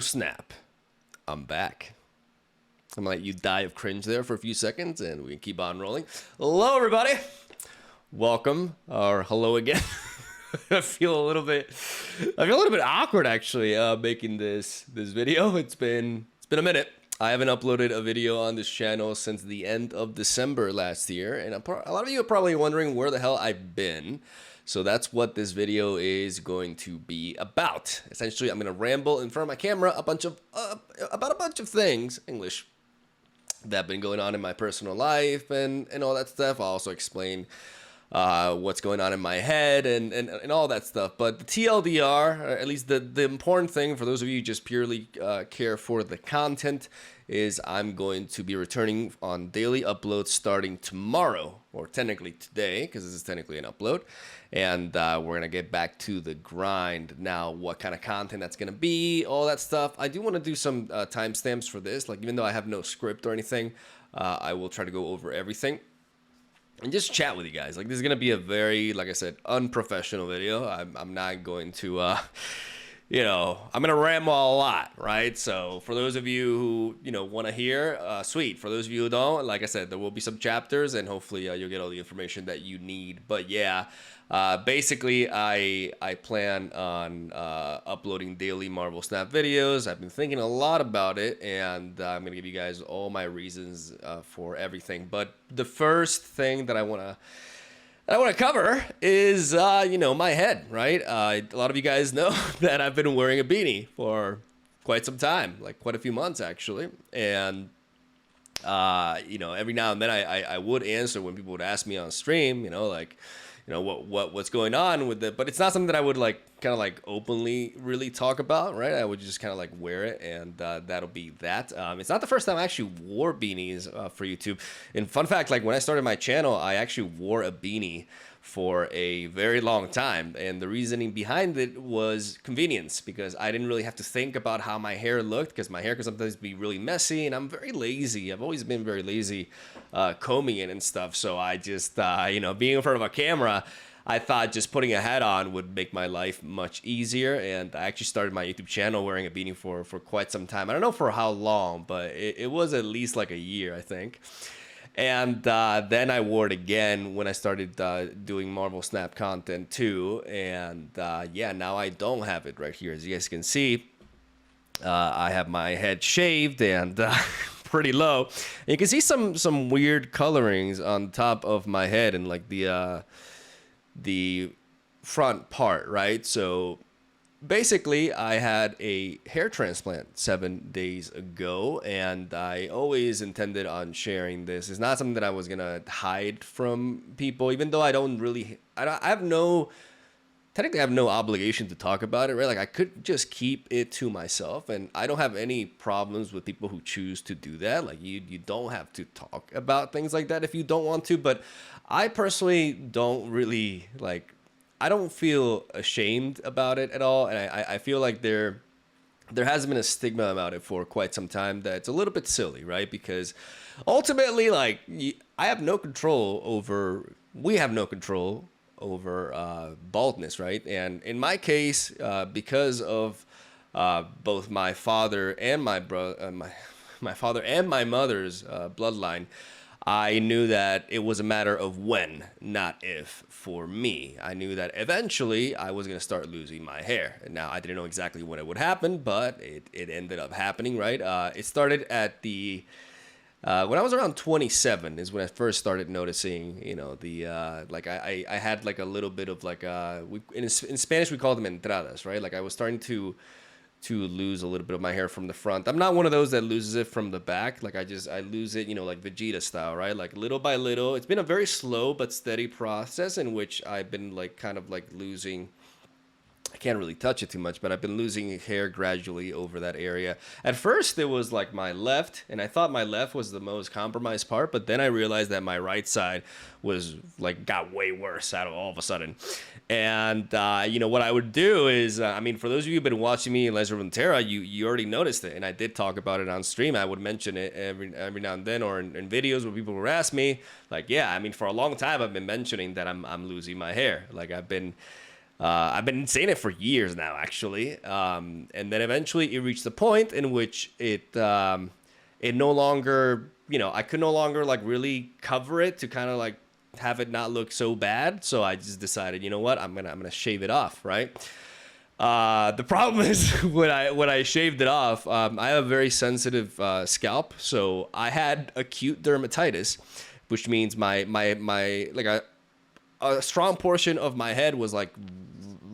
snap. I'm back. I'm gonna let you die of cringe there for a few seconds and we can keep on rolling. Hello, everybody. Welcome, or hello again. I feel a little bit awkward actually making this video. It's been a minute. I haven't uploaded a video on this channel since the end of December last year, and a lot of you are probably wondering where the hell I've been. So that's what this video is going to be about. Essentially, I'm going to ramble in front of my camera about a bunch of things, English, that have been going on in my personal life and all that stuff. I'll also explain what's going on in my head and all that stuff. But the TLDR, or at least the important thing for those of you who just purely care for the content, is I'm going to be returning on daily uploads starting tomorrow, or technically today, because this is technically an upload. And we're going to get back to the grind. Now, what kind of content that's going to be, all that stuff. I do want to do some timestamps for this. Like, even though I have no script or anything, I will try to go over everything and just chat with you guys. Like, this is going to be a very, like I said, unprofessional video. I'm not going to, I'm going to ramble a lot, right? So for those of you who, want to hear, sweet. For those of you who don't, like I said, there will be some chapters and hopefully you'll get all the information that you need. But yeah, basically I plan on uploading daily Marvel Snap videos. I've been thinking a lot about it, and I'm going to give you guys all my reasons for everything. But the first thing that I want to cover is, my head, right? A lot of you guys know that I've been wearing a beanie for quite some time, like quite a few months actually. And, every now and then I would answer when people would ask me on stream, what's going on with it. But it's not something that I would kind of openly really talk about, right? I would just kind of wear it, and that'll be that. It's not the first time I actually wore beanies for YouTube. And fun fact, when I started my channel, I actually wore a beanie for a very long time, and the reasoning behind it was convenience, because I didn't really have to think about how my hair looked, because my hair can sometimes be really messy, and I'm very lazy. I've always been very lazy combing it and stuff. So I just being in front of a camera, I thought just putting a hat on would make my life much easier. And I actually started my YouTube channel wearing a beanie for quite some time. I don't know for how long, but it was at least like a year, I think. And then I wore it again when I started doing Marvel Snap content too. And yeah, now I don't have it right here. As you guys can see, I have my head shaved and pretty low. And you can see some weird colorings on top of my head and the front part, right? So basically, I had a hair transplant 7 days ago, and I always intended on sharing this. It's not something that I was gonna hide from people, even though technically I have no obligation to talk about it, right? I could just keep it to myself, and I don't have any problems with people who choose to do that. You don't have to talk about things like that if you don't want to, but I personally don't really I don't feel ashamed about it at all, and I feel like there has been a stigma about it for quite some time that's a little bit silly, right? Because ultimately, we have no control over baldness, right? And in my case, because of both my father and my father and my mother's bloodline, I knew that it was a matter of when, not if, for me. I knew that eventually I was going to start losing my hair. Now, I didn't know exactly when it would happen, but it ended up happening, right? It started at when I was around 27 is when I first started noticing, I had a little bit of in Spanish we call them entradas, right? I was starting to lose a little bit of my hair from the front. I'm not one of those that loses it from the back. I lose it, like Vegeta style, right? Little by little. It's been a very slow but steady process in which I've been losing. I can't really touch it too much, but I've been losing hair gradually over that area. At first, it was my left, and I thought my left was the most compromised part, but then I realized that my right side was got way worse all of a sudden. And what I would do is, for those of you who've been watching me in Les Runeterra, you already noticed it, and I did talk about it on stream. I would mention it every now and then, or in videos where people would ask me, for a long time I've been mentioning that I'm losing my hair. I've been I've been saying it for years now, actually. And then eventually it reached the point in which it no longer, I could no longer like really cover it to kind of like have it not look so bad. So I just decided, you know what, I'm gonna shave it off, right? The problem is when I shaved it off, I have a very sensitive scalp, so I had acute dermatitis, which means my like a strong portion of my head was like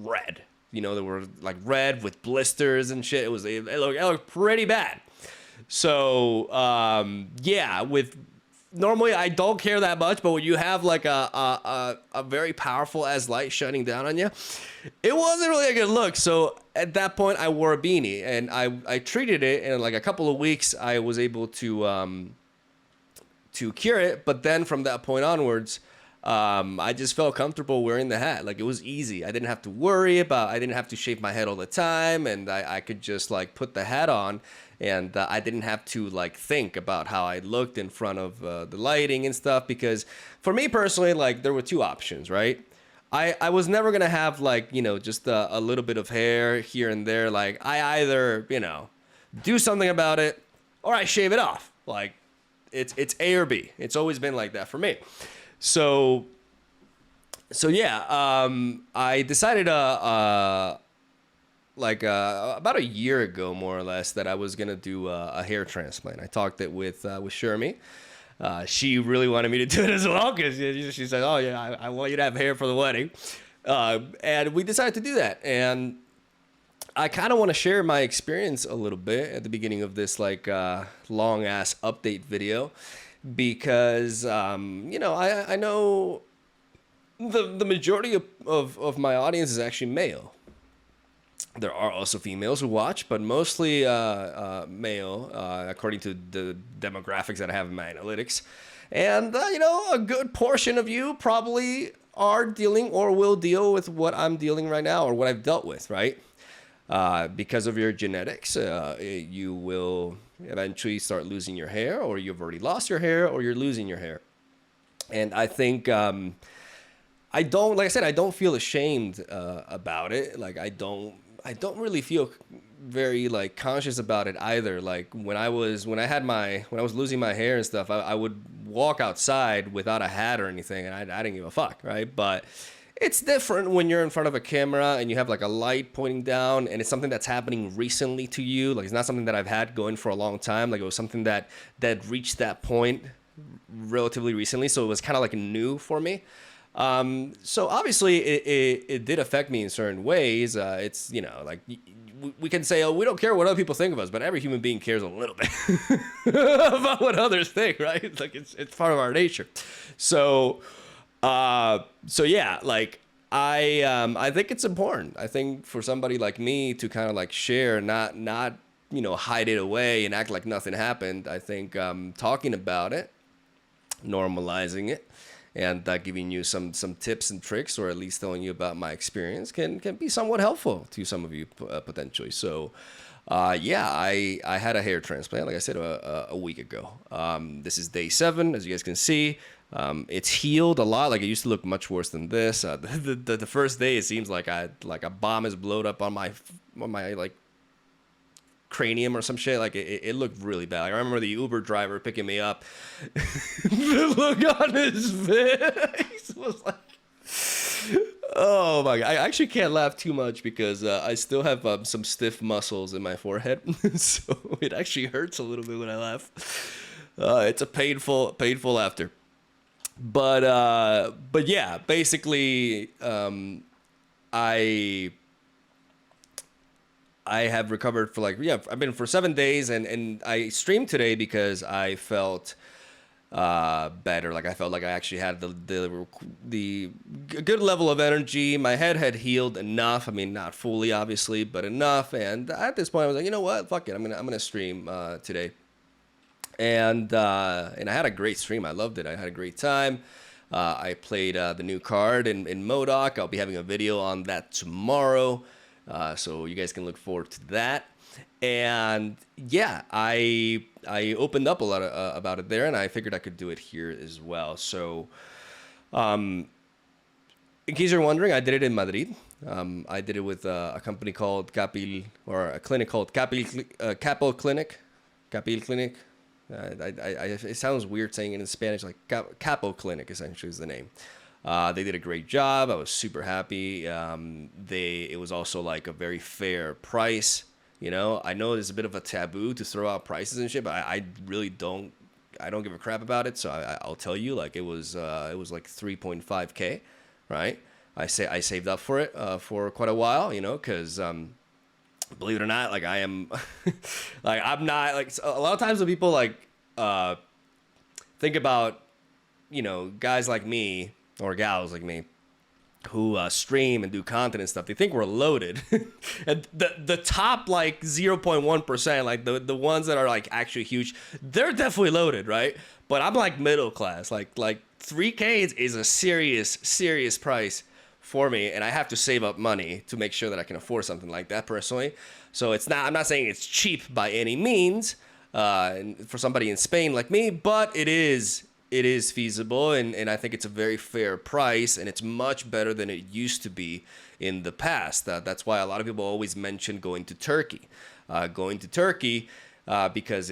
red. They were like red with blisters and shit. It looked pretty bad. So yeah, with normally I don't care that much, but when you have like a very powerful as light shining down on you, it wasn't really a good look. So at that point, I wore a beanie and I treated it, and in like a couple of weeks, I was able to cure it. But then from that point onwards, I just felt comfortable wearing the hat. Like it was easy. I didn't have to worry about. I didn't have to shave my head all the time, and I could just like put the hat on. And I didn't have to like think about how I looked in front of the lighting and stuff, because for me personally, like there were two options, right? I was never gonna have like just a little bit of hair here and there. Like I either do something about it or I shave it off. Like it's A or B. It's always been like that for me. So yeah, I decided about a year ago, more or less, that I was gonna do a hair transplant. I talked it with Shermie. She really wanted me to do it as well, because she said, "Oh yeah, I want you to have hair for the wedding," and we decided to do that. And I kind of want to share my experience a little bit at the beginning of this like long ass update video, because I know the majority of my audience is actually male. There are also females who watch, but mostly male, according to the demographics that I have in my analytics. And, a good portion of you probably are dealing or will deal with what I'm dealing right now, or what I've dealt with, right? Because of your genetics, you will eventually start losing your hair, or you've already lost your hair, or you're losing your hair. And I think I don't feel ashamed about it. Like I don't really feel very like conscious about it either. Like when I was losing my hair and stuff, I would walk outside without a hat or anything, and I didn't give a fuck, right? But it's different when you're in front of a camera and you have like a light pointing down, and it's something that's happening recently to you. Like it's not something that I've had going for a long time. Like it was something that reached that point relatively recently, so it was kind of like new for me. So obviously it did affect me in certain ways. It's, like we can say, oh, we don't care what other people think of us, but every human being cares a little bit about what others think, right? Like it's part of our nature. So yeah, like I think it's important. I think for somebody like me to kind of like share, not hide it away and act like nothing happened. I think talking about it, normalizing it, and giving you some tips and tricks, or at least telling you about my experience, can be somewhat helpful to some of you potentially. So yeah, I had a hair transplant, like I said, a week ago. This is day 7, as you guys can see. It's healed a lot. Like it used to look much worse than this. The first day, it seems like a bomb is blowed up on my like cranium or some shit. Like it looked really bad. Like, I remember the Uber driver picking me up. The look on his face was like, oh my god. I actually can't laugh too much because I still have some stiff muscles in my forehead, so it actually hurts a little bit when I laugh. It's a painful laughter. But yeah, basically, I have recovered for I've been for 7 days, and I streamed today because I felt better. Like I felt like I actually had the good level of energy. My head had healed enough. I mean, not fully, obviously, but enough. And at this point, I was like, you know what? Fuck it. I'm gonna stream today. And I had a great stream. I loved it. I had a great time. I played the new card in MODOK. I'll be having a video on that tomorrow. So you guys can look forward to that. And yeah, I opened up a lot about it there, and I figured I could do it here as well. So in case you're wondering, I did it in Madrid. I did it with a company called Capil, or a clinic called Capil Clinic. Capil Clinic. It sounds weird saying it in Spanish, like Capo Clinic essentially is the name. They did a great job. I was super happy. It was also like a very fair price. You know, I know there's a bit of a taboo to throw out prices and shit, but I really don't. I don't give a crap about it. So I'll tell you, like it was like 3.5K, right? I saved up for it for quite a while, you know, because believe it or not, like I am, like I'm not like a lot of times when people like think about, you know, guys like me or gals like me who stream and do content and stuff, they think we're loaded. And the top like 0.1%, like the ones that are like actually huge, they're definitely loaded, right? But I'm like middle class, like 3K is a serious price for me, and I have to save up money to make sure that I can afford something like that personally. So I'm not saying it's cheap by any means for somebody in Spain like me, but it is feasible, and I think it's a very fair price, and it's much better than it used to be in the past. That's why a lot of people always mention going to Turkey. Because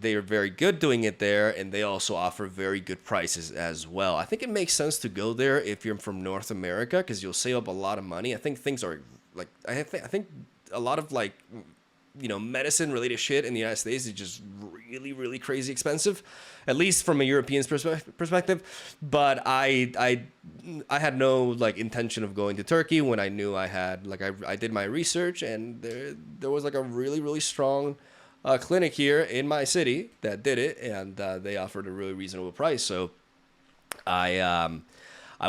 they're very good doing it there, and they also offer very good prices as well. I think it makes sense to go there if you're from North America, because you'll save up a lot of money. I think things are like I think a lot of like, you know, medicine related shit in the United States is just really crazy expensive, at least from a European perspective. But I had no like intention of going to Turkey when I knew I had like I did my research, and there was like a really strong clinic here in my city that did it, and they offered a really reasonable price. So I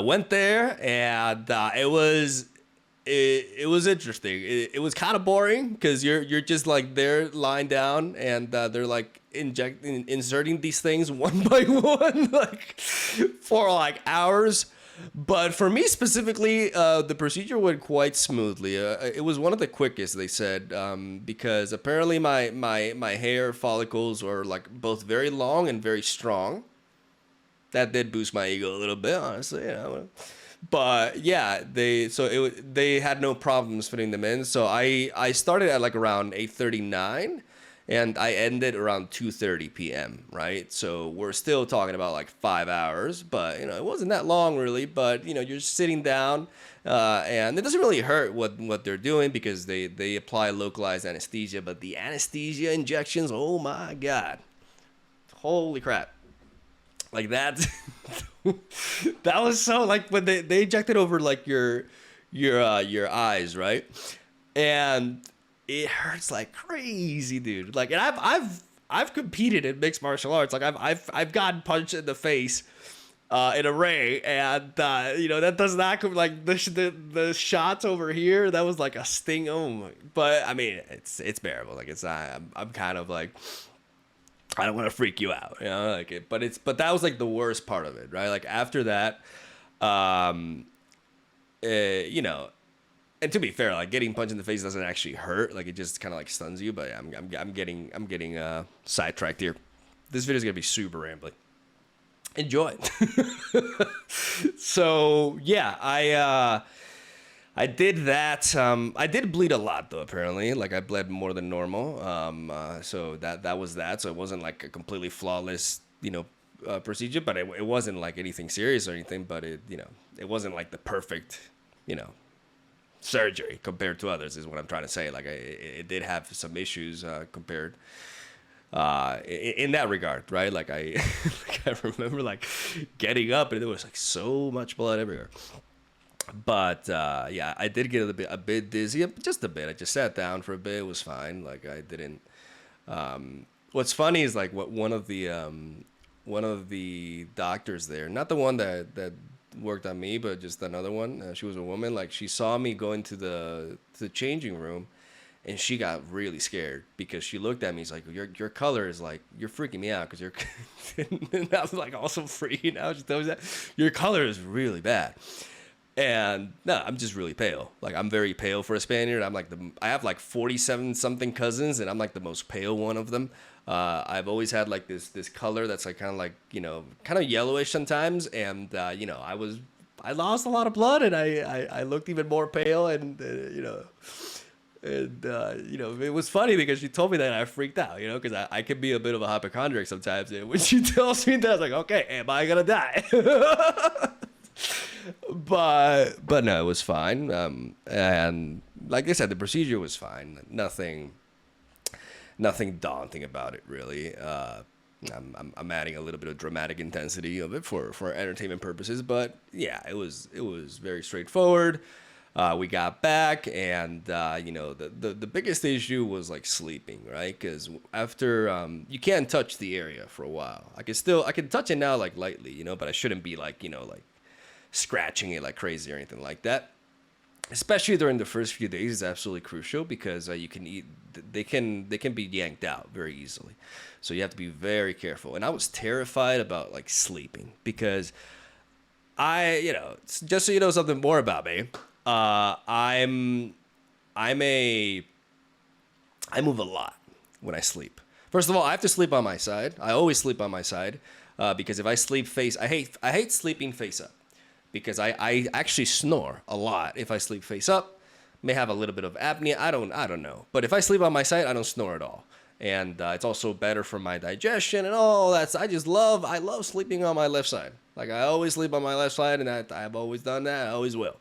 went there, and it was interesting. It was kind of boring because you're just like there lying down, and they're like inserting these things one by one, like for like hours. But for me specifically, the procedure went quite smoothly. It was one of the quickest, they said, because apparently my hair follicles were like both very long and very strong. That did boost my ego a little bit, honestly. You know? But yeah, they had no problems fitting them in. So I started at like around 8:39. And I ended around 2:30 p.m., right? So we're still talking about like 5 hours, but, you know, it wasn't that long really. But, you know, you're sitting down, and it doesn't really hurt what they're doing because they apply localized anesthesia. But the anesthesia injections, oh my God. Holy crap. Like that, that was so like when they injected over like your eyes, right? And it hurts like crazy, dude. Like, and I've competed in mixed martial arts. Like I've gotten punched in the face in a ring, and you know that does not come like the shots over here. That was like a sting. Oh my! But I mean, it's bearable. Like I'm kind of like, I don't want to freak you out, you know, like it. But that was like the worst part of it, right? Like after that, you know. And to be fair, like getting punched in the face doesn't actually hurt. Like it just kind of like stuns you. But I'm getting sidetracked here. This video is gonna be super rambling. Enjoy. So yeah, I did that. I did bleed a lot though. Apparently, like I bled more than normal. So that was that. So it wasn't like a completely flawless, you know, procedure. But it wasn't like anything serious or anything. But it wasn't like the perfect, you know, surgery compared to others is what I'm trying to say. Like it did have some issues compared in that regard, right? Like I remember like getting up and there was like so much blood everywhere. But yeah, I did get a bit dizzy, just a bit. I just sat down for a bit. It was fine. Like I didn't. What's funny is like one of the doctors there, not the one that worked on me, but just another one. She was a woman. Like she saw me go into the changing room, and she got really scared because she looked at me. She's like, your color is like, you're freaking me out because you're. And I was like also freaking out. She told me that your color is really bad. And no, I'm just really pale. Like I'm very pale for a Spaniard. I have like 47 something cousins, and I'm like the most pale one of them. I've always had like this color that's like kind of like, you know, kind of yellowish sometimes. And, you know, I I lost a lot of blood, and I looked even more pale, and it was funny because she told me that, and I freaked out, because I can be a bit of a hypochondriac sometimes, and when she tells me that, I was like, okay, am I gonna die? But no, it was fine. And like I said, the procedure was fine. Nothing daunting about it, really. I'm adding a little bit of dramatic intensity of it for entertainment purposes, but yeah, it was very straightforward. We got back, and the biggest issue was like sleeping, right? Because after you can't touch the area for a while. I can touch it now like lightly, but I shouldn't be like like scratching it like crazy or anything like that. Especially during the first few days is absolutely crucial because they can be yanked out very easily. So you have to be very careful. And I was terrified about like sleeping because just so you know something more about me, I move a lot when I sleep. First of all, I have to sleep on my side. I always sleep on my side because if I sleep I hate sleeping face up. Because I actually snore a lot if I sleep face up. May have a little bit of apnea. I don't know. But if I sleep on my side, I don't snore at all. And it's also better for my digestion and all that. I love sleeping on my left side. Like I always sleep on my left side, and I've always done that. I always will.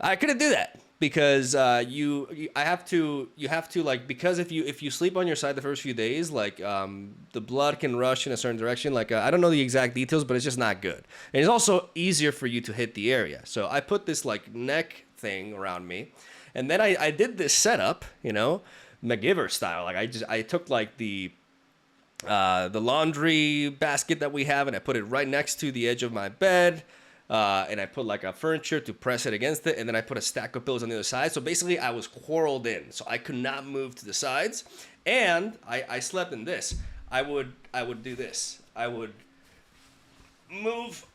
I couldn't do that because you have to like, because if you sleep on your side the first few days, like the blood can rush in a certain direction. Like I don't know the exact details, but it's just not good. And it's also easier for you to hit the area. So I put this like neck thing around me, and then I did this setup, MacGyver style. Like I took like the laundry basket that we have, and I put it right next to the edge of my bed. And I put like a furniture to press it against it, and then I put a stack of pillows on the other side. So basically, I was quarreled in, so I could not move to the sides. And I slept in this. I would do this. I would move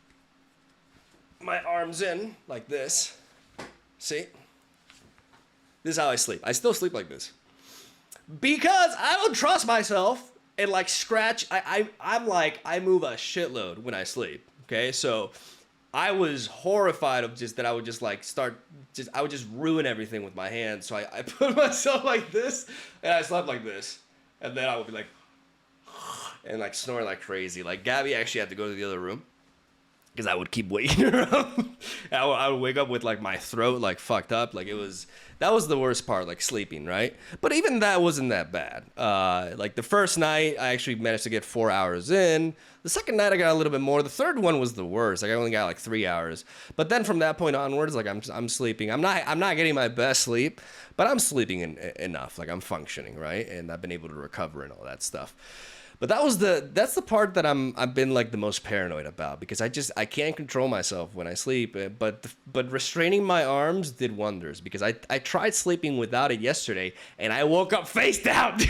my arms in like this. See? This is how I sleep. I still sleep like this because I don't trust myself and like scratch. I'm like, I move a shitload when I sleep. Okay, so I was horrified of just that I would just like I would just ruin everything with my hands. So I put myself like this, and I slept like this. And then I would be like, and like snoring like crazy. Like Gabby actually had to go to the other room because I would keep waking her up. I would wake up with like my throat like fucked up. Like that was the worst part, like sleeping, right? But even that wasn't that bad. Like the first night, I actually managed to get 4 hours in. The second night, I got a little bit more. The third one was the worst. Like I only got like 3 hours. But then from that point onwards, like I'm sleeping. I'm not getting my best sleep, but I'm sleeping enough. Like I'm functioning, right? And I've been able to recover and all that stuff. But that's the part that I've been like the most paranoid about because I can't control myself when I sleep. But restraining my arms did wonders because I tried sleeping without it yesterday, and I woke up face down.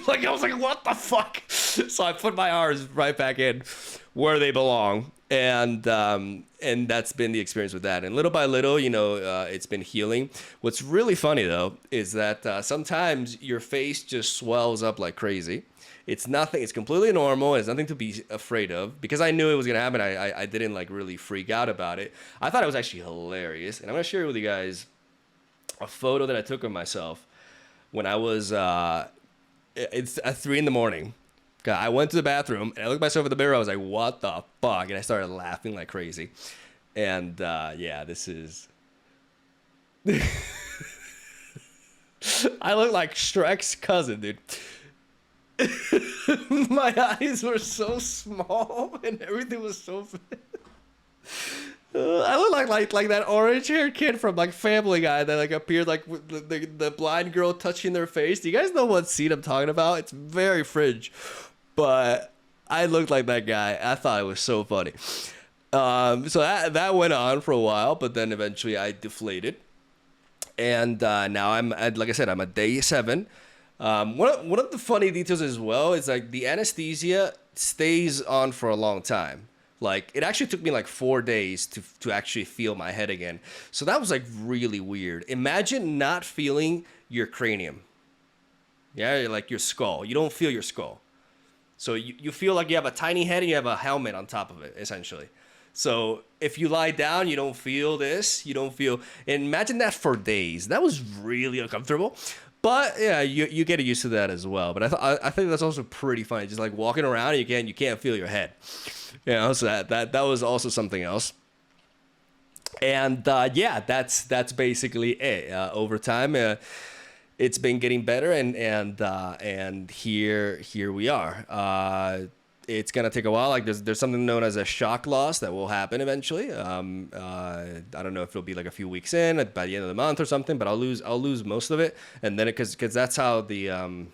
Like I was like, what the fuck? So I put my arms right back in where they belong, and that's been the experience with that. And little by little, it's been healing. What's really funny though is that sometimes your face just swells up like crazy. It's nothing. It's completely normal. It's nothing to be afraid of because I knew it was gonna happen. I didn't like really freak out about it. I thought it was actually hilarious, and I'm gonna share with you guys a photo that I took of myself when I was it's at 3 a.m. I went to the bathroom and I looked at myself in the mirror. I was like, "What the fuck?" And I started laughing like crazy. And yeah, this is. I look like Shrek's cousin, dude. My eyes were so small and everything was so big. I look like that orange haired kid from like Family Guy that like appeared like with the blind girl touching their face. Do you guys know what scene I'm talking about? It's very fringe, but I looked like that guy. I thought it was so funny. So that went on for a while, but then eventually I deflated, and now like I said, I'm at day 7. One of the funny details as well is like the anesthesia stays on for a long time. Like it actually took me like 4 days to actually feel my head again. So that was like really weird. Imagine not feeling your cranium. Yeah, like your skull. You don't feel your skull. So you feel like you have a tiny head and you have a helmet on top of it, essentially. So if you lie down, you don't feel this. You don't feel. And imagine that for days. That was really uncomfortable. But yeah, you get used to that as well. But I think that's also pretty funny. Just like walking around, and you can't feel your head. You know, so that was also something else. And yeah, that's basically it. Over time, it's been getting better, and here we are. It's gonna take a while. Like there's something known as a shock loss that will happen eventually. I don't know if it'll be like a few weeks in by the end of the month or something, but I'll lose most of it, and then because that's how the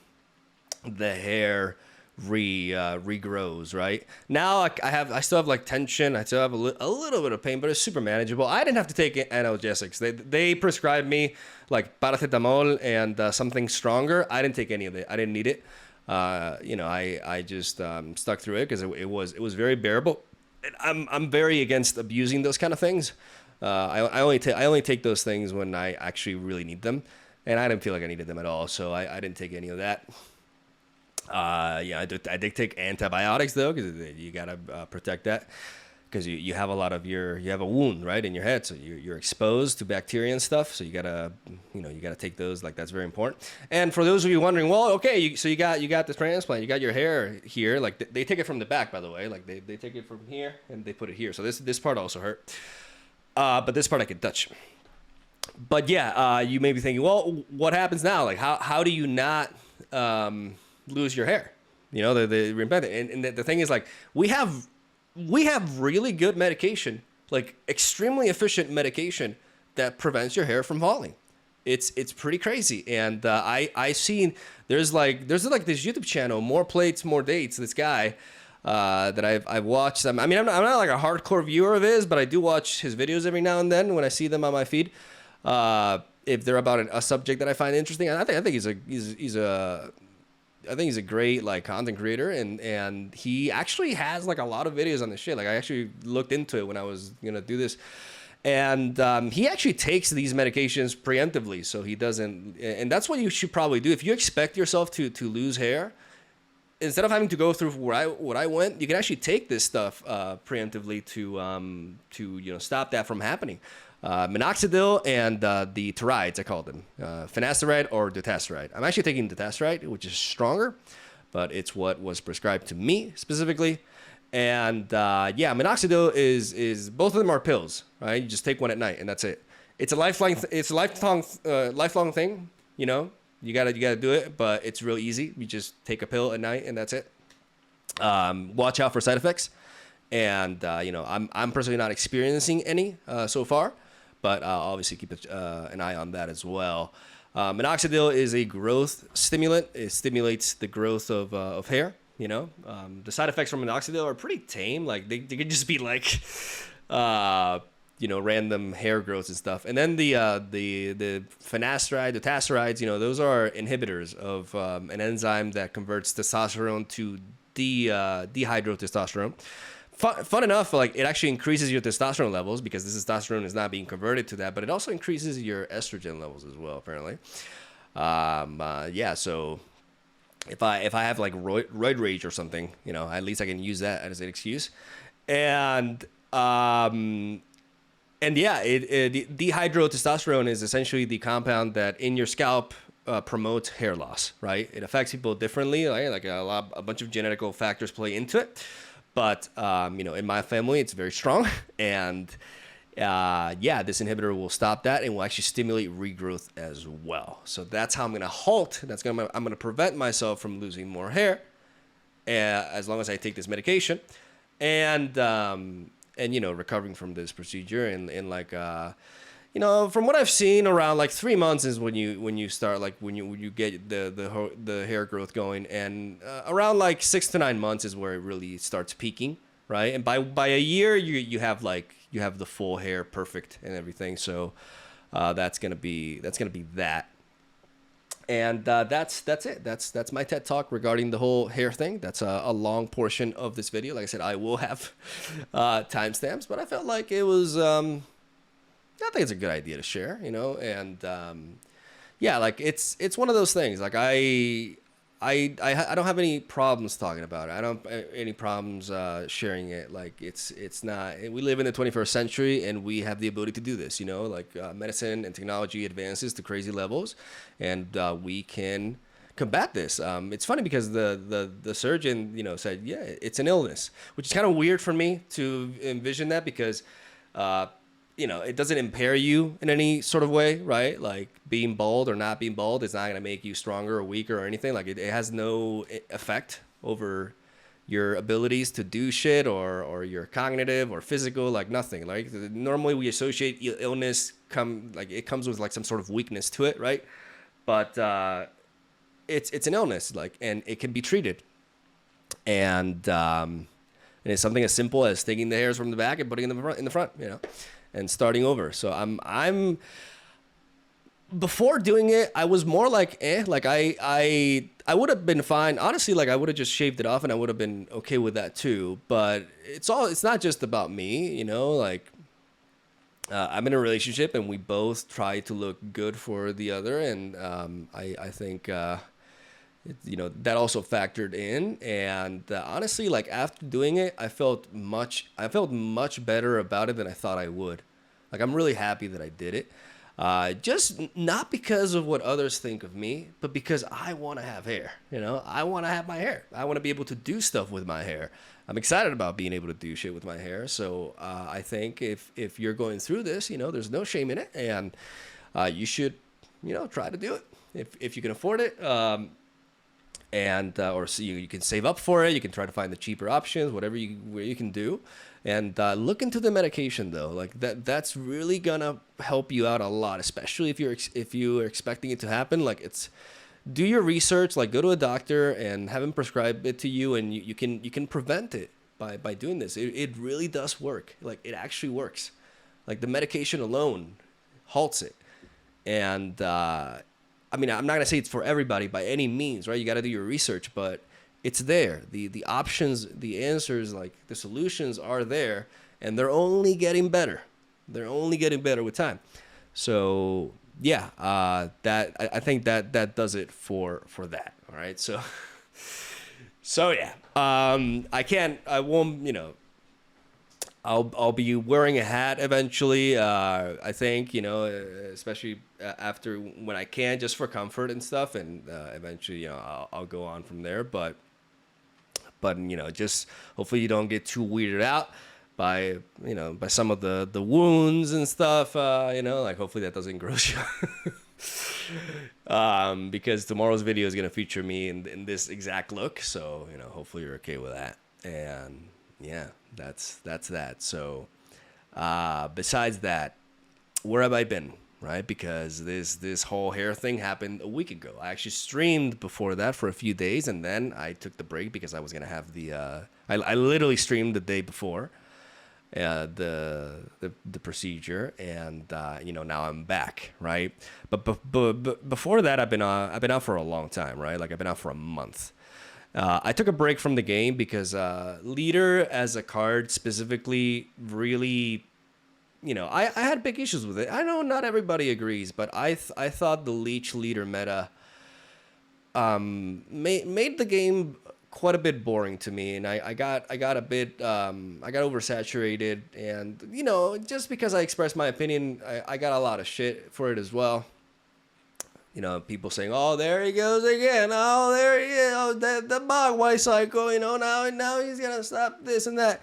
hair regrows. Right now, I still have like tension. I still have a little bit of pain, but it's super manageable. I didn't have to take analgesics. They prescribed me like paracetamol and something stronger. I didn't take any of it. I didn't need it. I just stuck through it because it was very bearable. And I'm very against abusing those kind of things. I only take those things when I actually really need them, and I didn't feel like I needed them at all, so I didn't take any of that. Yeah, I did take antibiotics though, because you gotta protect that, because you have you have a wound right in your head, so you're exposed to bacteria and stuff, so you gotta take those. Like, that's very important. And for those of you wondering, well, okay, so you got the transplant, you got your hair here, like they take it from the back, by the way, like they take it from here and they put it here, so this part also hurt, but this part I could touch. But yeah, you may be thinking, well, what happens now? Like, how do you not lose your hair? You know, they reimplant it. And the thing is, like, we have really good medication, like extremely efficient medication that prevents your hair from falling. It's pretty crazy. And I seen there's like this YouTube channel, More Plates, More Dates. This guy that I've watched. I mean, I'm not like a hardcore viewer of his, but I do watch his videos every now and then when I see them on my feed. If they're about a subject that I find interesting, I think he's a great like content creator, and he actually has like a lot of videos on this shit. Like, I actually looked into it when I was gonna do this, and he actually takes these medications preemptively, so he doesn't. And that's what you should probably do if you expect yourself to lose hair. Instead of having to go through what I went, you can actually take this stuff preemptively to stop that from happening. Minoxidil and the terides, I call them, finasteride or dutasteride. I'm actually taking dutasteride, which is stronger, but it's what was prescribed to me specifically. And yeah, minoxidil is both of them are pills, right? You just take one at night, and that's it. It's a lifelong thing. You know, you gotta do it, but it's real easy. You just take a pill at night, and that's it. Watch out for side effects, and I'm personally not experiencing any so far. But I'll obviously keep an eye on that as well. Minoxidil is a growth stimulant. It stimulates the growth of hair. You know, the side effects from minoxidil are pretty tame. Like, they could just be like, random hair growths and stuff. And then the finasteride, the dutastarides, those are inhibitors of an enzyme that converts testosterone to dehydrotestosterone. Fun enough, like, it actually increases your testosterone levels because this testosterone is not being converted to that, but it also increases your estrogen levels as well, apparently. Yeah, so if I have like roid rage or something, at least I can use that as an excuse. And yeah, dehydrotestosterone is essentially the compound that in your scalp promotes hair loss, right? It affects people differently, right? Like a bunch of genetical factors play into it. But, in my family, it's very strong. And, yeah, this inhibitor will stop that and will actually stimulate regrowth as well. So that's how I'm going to halt. I'm going to prevent myself from losing more hair as long as I take this medication. And recovering from this procedure. And like, from what I've seen, around like 3 months is when you start, like, when you get the hair growth going, and around like 6 to 9 months is where it really starts peaking, right? And by a year you have the full hair perfect and everything. So that's gonna be that. And that's it. That's my TED talk regarding the whole hair thing. That's a long portion of this video. Like I said, I will have timestamps, but I felt like it was. I think it's a good idea to share, and yeah, like it's one of those things. Like I don't have any problems talking about it. I don't have any problems sharing it. Like it's not. We live in the 21st century, and we have the ability to do this. You know, like medicine and technology advances to crazy levels, and we can combat this. It's funny because the surgeon, you know, said, yeah, it's an illness, which is kind of weird for me to envision that because. You know, it doesn't impair you in any sort of way, right? Like being bald or not being bald is not going to make you stronger or weaker or anything. Like it has no effect over your abilities to do shit or your cognitive or physical, like nothing. Like normally we associate illness like it comes with like some sort of weakness to it, right? But it's an illness, like, and it can be treated. And it's something as simple as taking the hairs from the back and putting them in the front, you know, and starting over. So I'm before doing it, I was more like, like I would have been fine. Honestly, like I would have just shaved it off and I would have been okay with that too. But it's not just about me, you know, like I'm in a relationship and we both try to look good for the other. And I think, you know, that also factored in. And honestly, like after doing it, I felt much better about it than I thought I would. Like I'm really happy that I did it. Just not because of what others think of me, but because I want to have hair. You know, I want to have my hair. I want to be able to do stuff with my hair. I'm excited about being able to do shit with my hair. So I think if you're going through this, you know, there's no shame in it, and you should, you know, try to do it if you can afford it. And or so you can save up for it. You can try to find the cheaper options, whatever you can do. And look into the medication though. Like that's really gonna help you out a lot, especially if you're expecting it to happen. Like do your research. Like go to a doctor and have him prescribe it to you, and you can prevent it by doing this. It really does work. Like it actually works. Like the medication alone halts it. And I mean, I'm not gonna say it's for everybody by any means, right? You got to do your research, but it's there. The options, the answers, like the solutions are there, and they're only getting better. They're only getting better with time. So yeah, I think that does it for that. All right, so yeah, I won't, you know. I'll be wearing a hat eventually. I think, you know, especially after when I can, just for comfort and stuff. And eventually, you know, I'll go on from there. But you know, just hopefully you don't get too weirded out by, you know, by some of the wounds and stuff. You know, like hopefully that doesn't gross you. Because tomorrow's video is gonna feature me in this exact look. So you know, hopefully you're okay with that. And yeah, that's that. So besides that, where have I been, right? Because this whole hair thing happened a week ago. I actually streamed before that for a few days, and then I took the break because I was gonna have the I literally streamed the day before the procedure, and you know, now I'm back, right? But before that, I've been out for a long time, right? Like I've been out for a month. I took a break from the game because Leader as a card specifically really, you know, I had big issues with it. I know not everybody agrees, but I thought the Leech Leader meta made the game quite a bit boring to me, and I got a bit I got oversaturated, and you know, just because I expressed my opinion, I got a lot of shit for it as well. You know, people saying, "Oh, there he goes again. Oh, there he is. Oh, the Mogwai cycle. You know, now he's gonna stop this and that."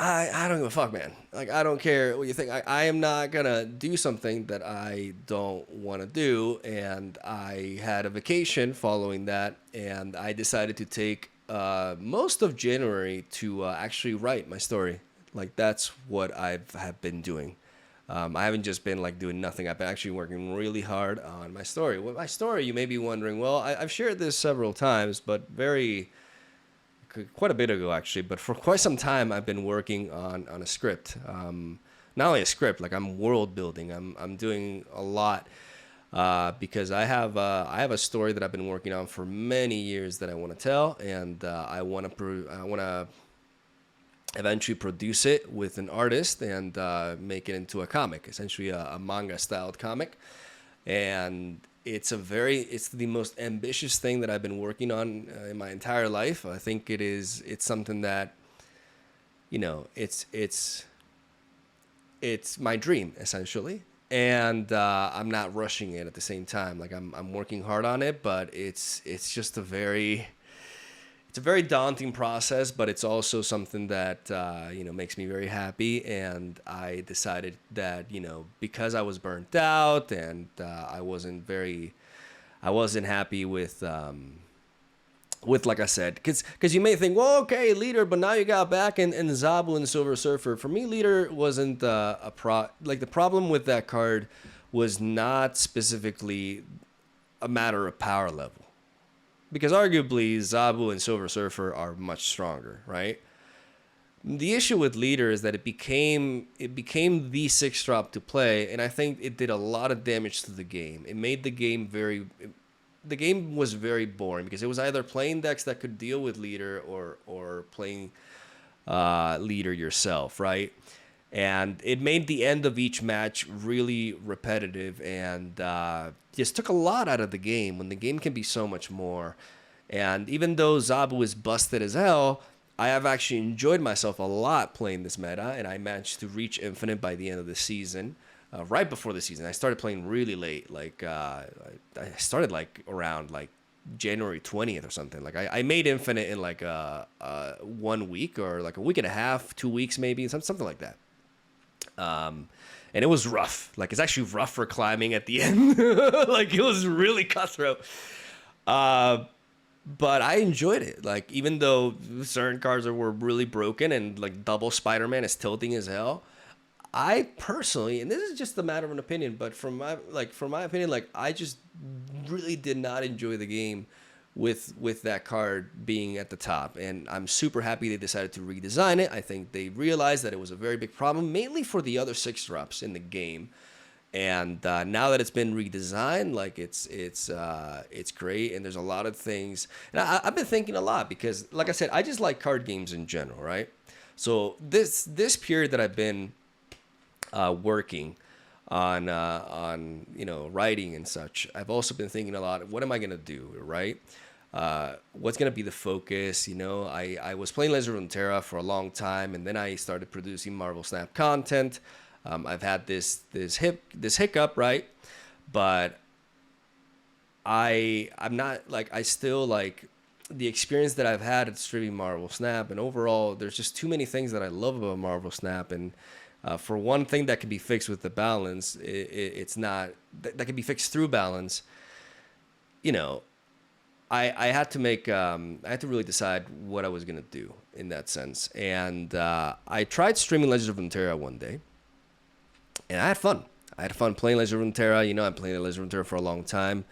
I don't give a fuck, man. Like I don't care what you think. I am not gonna do something that I don't want to do. And I had a vacation following that, and I decided to take most of January to actually write my story. Like that's what have been doing. I haven't just been like doing nothing. I've been actually working really hard on my story. Well, my story, you may be wondering, well, I've shared this several times, but quite a bit ago actually. But for quite some time, I've been working on a script. Not only a script, like I'm world building. I'm doing a lot because I have a story that I've been working on for many years that I want to tell, and I want to eventually produce it with an artist and make it into a comic, essentially a manga styled comic. And it's the most ambitious thing that I've been working on in my entire life. I think it's something that, it's my dream essentially, and I'm not rushing it at the same time. Like I'm working hard on it, but it's just it's a very daunting process, but it's also something that makes me very happy. And I decided that because I was burnt out and I wasn't happy with like I said, because you may think, well, okay, leader, but now you got back in Zabu and Silver Surfer. For me, leader wasn't like the problem with that card was not specifically a matter of power level, because arguably Zabu and Silver Surfer are much stronger, right? The issue with leader is that it became the 6-drop to play, and I think it did a lot of damage to the game. It made the game was very boring, because it was either playing decks that could deal with leader or playing leader yourself, right? And it made the end of each match really repetitive, and just took a lot out of the game when the game can be so much more. And even though Zabu is busted as hell, I have actually enjoyed myself a lot playing this meta, and I managed to reach Infinite by the end of the season. Right before the season, I started playing really late. Like I started like around like January 20th or something. Like I made Infinite in like 1 week or like a week and a half, 2 weeks maybe, something like that. And it was rough. Like it's actually rough for climbing at the end. Like it was really cutthroat. But I enjoyed it. Like even though certain cards were really broken and like double Spider-Man is tilting as hell, I personally, and this is just a matter of an opinion, but from my opinion, like I just really did not enjoy the game with that card being at the top. And I'm super happy they decided to redesign it. I think they realized that it was a very big problem, mainly for the other 6-drops in the game. And now that it's been redesigned, like it's great, and there's a lot of things. And I've been thinking a lot because, like I said, I just like card games in general, right? So this period that I've been working on writing and such, I've also been thinking a lot. What am I gonna do, right? What's gonna be the focus? I was playing Legend of Runeterra for a long time, and then I started producing Marvel Snap content. I've had this hiccup, right? But I'm not like, I still like the experience that I've had at streaming Marvel Snap, and overall, there's just too many things that I love about Marvel Snap. And for one thing that can be fixed with the balance, it's not that can be fixed through balance. I had to I had to really decide what I was gonna do in that sense, and I tried streaming Legend of Runeterra one day, and I had fun. I had fun playing Legend of Runeterra. I'm playing Legend of Runeterra for a long time,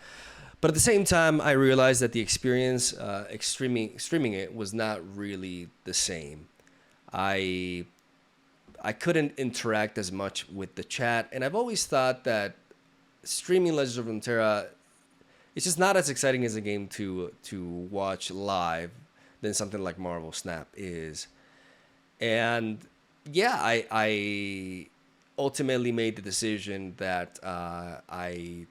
but at the same time, I realized that the experience streaming it was not really the same. I couldn't interact as much with the chat, and I've always thought that streaming Legends of Runeterra, it's just not as exciting as a game to watch live than something like Marvel Snap is. And yeah, I ultimately made the decision that I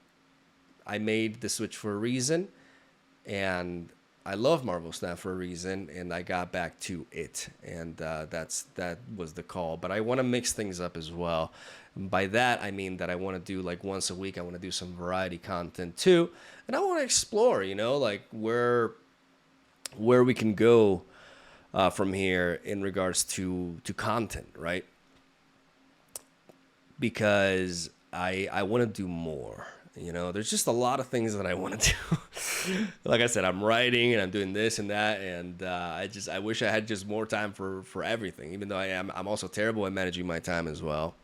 made the switch for a reason, and I love Marvel Snap for a reason, and I got back to it, and that was the call. But I want to mix things up as well. And by that, I mean that I want to do like once a week. I want to do some variety content too, and I want to explore, like where we can go from here in regards to content, right? Because I want to do more. There's just a lot of things that I want to do. Like I said, I'm writing and I'm doing this and that, and I wish I had just more time for everything. Even though I'm also terrible at managing my time as well,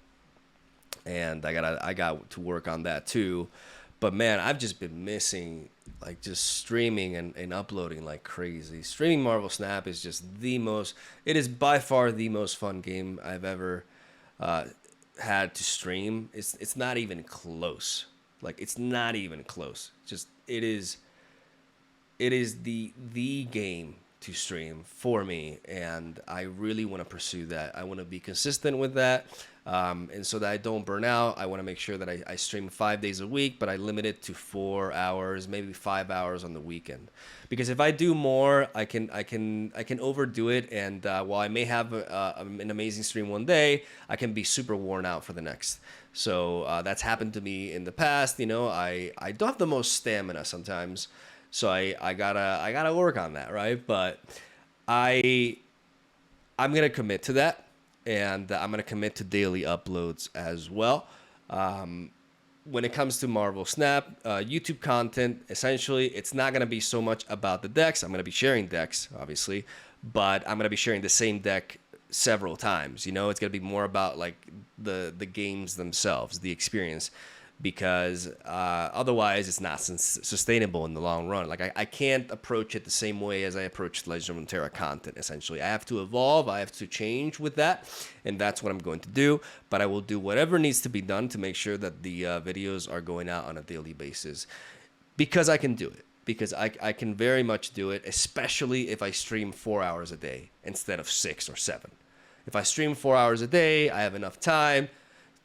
and I got to work on that too. But man, I've just been missing like just streaming and uploading like crazy. Streaming Marvel Snap is just it is by far the most fun game I've ever had to stream. It's not even close. Like it's not even close. Just it is the game to stream for me, and I really want to pursue that. I want to be consistent with that. And so that I don't burn out, I want to make sure that I stream 5 days a week, but I limit it to 4 hours, maybe 5 hours on the weekend. Because if I do more, I can overdo it. And while I may have an amazing stream one day, I can be super worn out for the next. So that's happened to me in the past. I don't have the most stamina sometimes, so I gotta work on that, right? But I'm gonna commit to that, and I'm gonna commit to daily uploads as well. When it comes to Marvel Snap, YouTube content, essentially, it's not gonna be so much about the decks. I'm gonna be sharing decks, obviously, but I'm gonna be sharing the same deck several times. It's gonna be more about like the games themselves, the experience, because otherwise it's not sustainable in the long run. Like I can't approach it the same way as I approached Legend of Runeterra content. Essentially, I have to evolve, I have to change with that, and that's what I'm going to do. But I will do whatever needs to be done to make sure that the videos are going out on a daily basis, because I can do it. Because I can very much do it, especially if I stream 4 hours a day instead of 6 or 7. If I stream 4 hours a day, I have enough time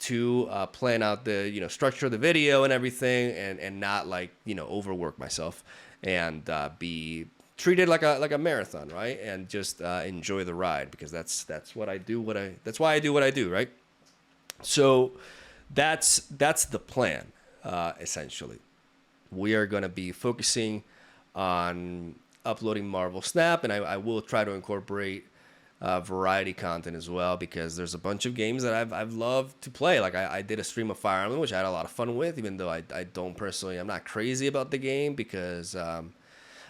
to plan out the structure of the video and everything, and not like overwork myself, and be treated like a marathon, right? And just enjoy the ride, because that's what I do. That's why I do what I do, right? So that's the plan. Essentially, we are going to be focusing on uploading Marvel Snap, and I will try to incorporate variety content as well, because there's a bunch of games that I've loved to play. Like I did a stream of Fire Emblem, which I had a lot of fun with, even though I don't personally, I'm not crazy about the game, because I'm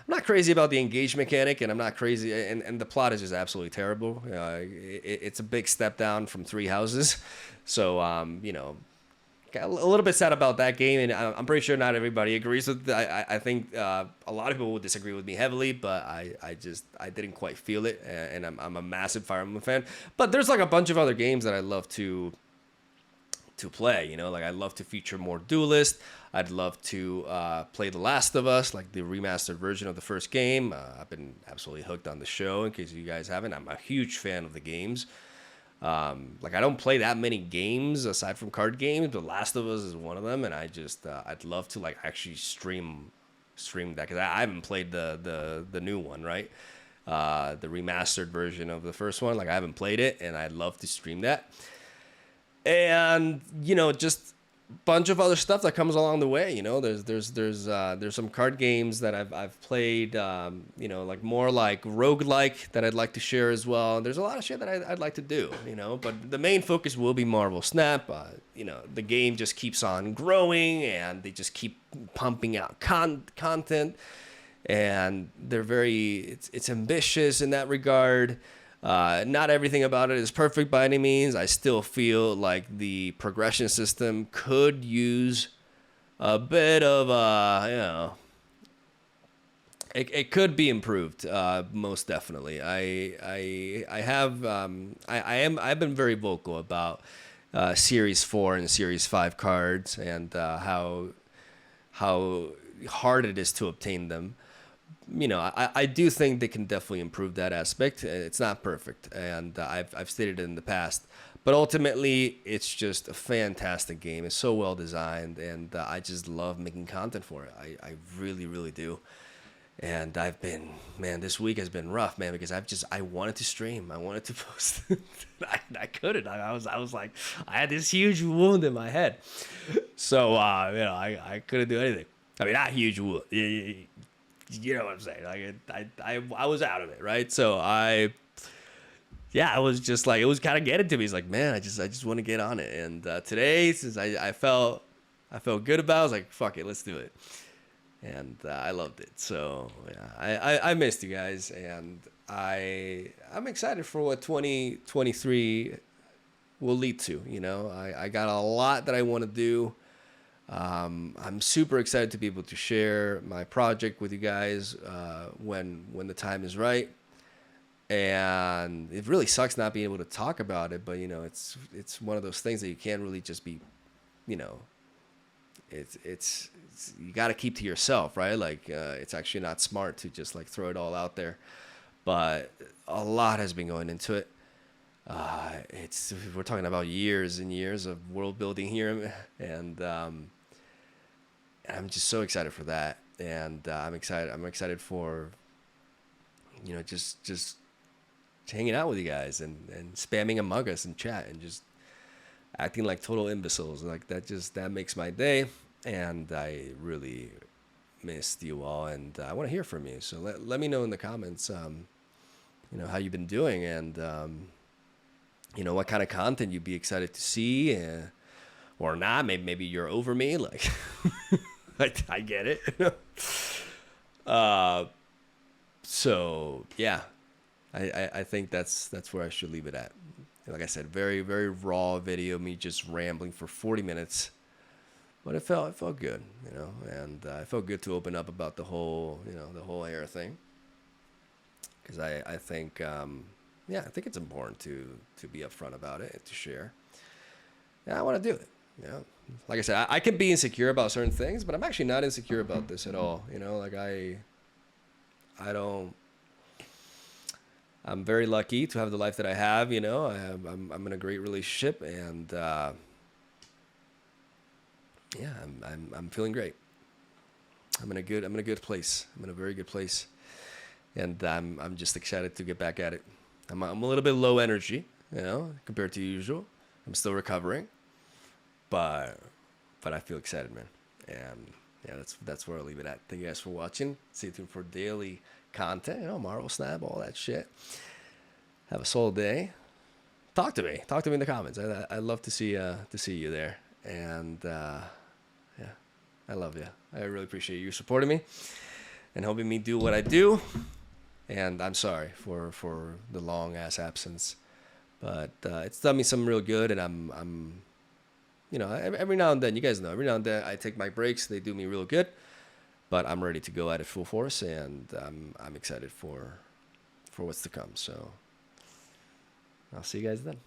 not crazy about the engage mechanic, and I'm not crazy, and the plot is just absolutely terrible. It's a big step down from Three Houses, so got a little bit sad about that game, and I'm pretty sure not everybody agrees with that. I think a lot of people would disagree with me heavily, but I didn't quite feel it, and I'm a massive Fire Emblem fan. But there's like a bunch of other games that I love to play. Like I love to feature more duelists. I'd love to play The Last of Us, like the remastered version of the first game. I've been absolutely hooked on the show. In case you guys haven't, I'm a huge fan of the games. Like I don't play that many games aside from card games, but Last of Us is one of them, and I'd love to like actually stream that, because I haven't played the new one, right? The remastered version of the first one, like I haven't played it, and I'd love to stream that. And just bunch of other stuff that comes along the way. There's some card games that I've played, like more like roguelike, that I'd like to share as well. There's a lot of shit that I'd like to do, but the main focus will be Marvel Snap. The game just keeps on growing, and they just keep pumping out content, and they're it's ambitious in that regard. Not everything about it is perfect by any means. I still feel like the progression system could use a bit of, it could be improved. Most definitely. I've been very vocal about Series 4 and Series 5 cards, and how hard it is to obtain them. I do think they can definitely improve that aspect. It's not perfect, and I've stated it in the past. But ultimately, it's just a fantastic game. It's so well designed, and I just love making content for it. I really, really do. And this week has been rough, man, because I wanted to stream. I wanted to post. I couldn't. I was like, I had this huge wound in my head. So, I couldn't do anything. I mean, not huge wound. You know what I'm saying? Like I was out of it, right? So I was just like, it was kind of getting to me. It's like, man, I just want to get on it. And today, since I felt good about it, I was like, fuck it, let's do it. And I loved it. So yeah, I missed you guys, and I'm excited for what 2023 will lead to. I got a lot that I want to do. I'm super excited to be able to share my project with you guys when the time is right. And it really sucks not being able to talk about it, but it's one of those things that you can't really just be, it's you got to keep to yourself, right? Like it's actually not smart to just like throw it all out there. But a lot has been going into it. we're talking about years and years of world building here, and I'm just so excited for that, and I'm excited. I'm excited for, just hanging out with you guys and spamming Among Us in chat and just acting like total imbeciles. Like that makes my day, and I really missed you all, and I want to hear from you. So let me know in the comments, how you've been doing, and what kind of content you'd be excited to see, or not. Maybe you're over me. Like, I get it. So yeah, I think that's where I should leave it at. Like I said, very, very raw video, me just rambling for 40 minutes, but it felt good, and it felt good to open up about the whole hair thing, because I think I think it's important to be upfront about it and to share. Yeah, I want to do it. Like I said, I can be insecure about certain things, but I'm actually not insecure about this at all. Like I don't. I'm very lucky to have the life that I have. I'm in a great relationship, and I'm feeling great. I'm in a good place. I'm in a very good place, and I'm just excited to get back at it. I'm a little bit low energy, compared to usual. I'm still recovering, but I feel excited, man. And yeah, that's where I'll leave it at. Thank you guys for watching. Stay tuned for daily content, Marvel Snap, all that shit. Have a solid day. Talk to me in the comments. I'd love to see you there. And yeah, I love you. I really appreciate you supporting me and helping me do what I do. And I'm sorry for the long ass absence, but it's done me some real good. And I'm every now and then, you guys know, every now and then I take my breaks. They do me real good, but I'm ready to go at it full force, and I'm excited for what's to come. So I'll see you guys then.